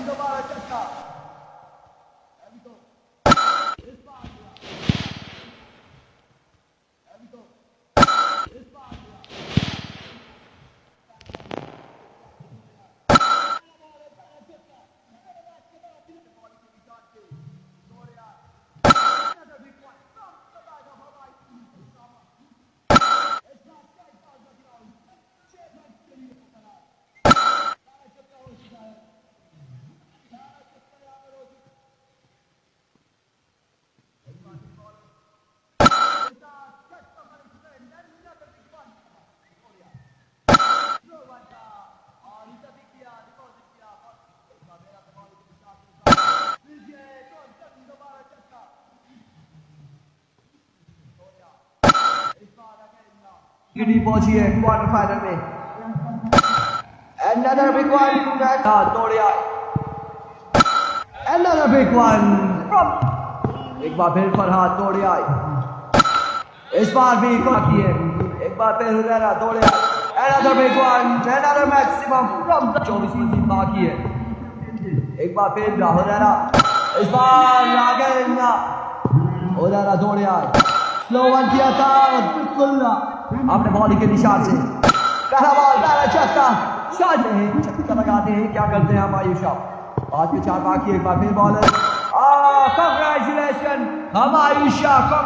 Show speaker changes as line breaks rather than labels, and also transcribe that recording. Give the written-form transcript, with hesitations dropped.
दोबारा चक्का गिडी पहुंची है क्वार्टर फाइनल में। Another big one from तोड़िया। Another big one from एक बार फिर फरहाद तोड़िया। इस बार भी की है। एक बार फिर Huraira तोड़िया। Another big one, another maximum from 24 मजीद बाकी है। एक बार फिर हुरैरा। इस बार रागेंगा हुरैरा तोड़िया। स्लो वन किया था बिल्कुल आपने बॉलिंग के निशान से पहला बॉल पहला छक्का छक्का लगाते हैं। क्या करते हैं हम आयुषा 5 में 4 बाकी। एक बार फिर बॉलर कंग्रेचुलेशन हम आयुषा।